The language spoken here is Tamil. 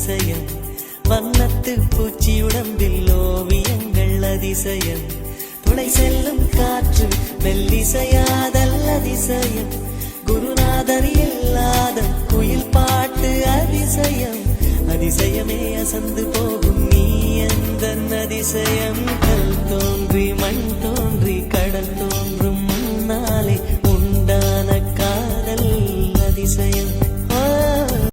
அதிசயம் வண்ணத்து பூச்சி உடம்பில் ஓவியங்கள் அதிசயம் துணை செல்லும் காற்று மெல்லிசையாதல் அதிசயம் குருநாதர் இல்லாத குயில் பாட்டு அதிசயம் அதிசயமே அசந்து போகும் நீ எந்த அதிசயம் கல் தோன்றி மண் தோன்றி கடல் தோன்றும்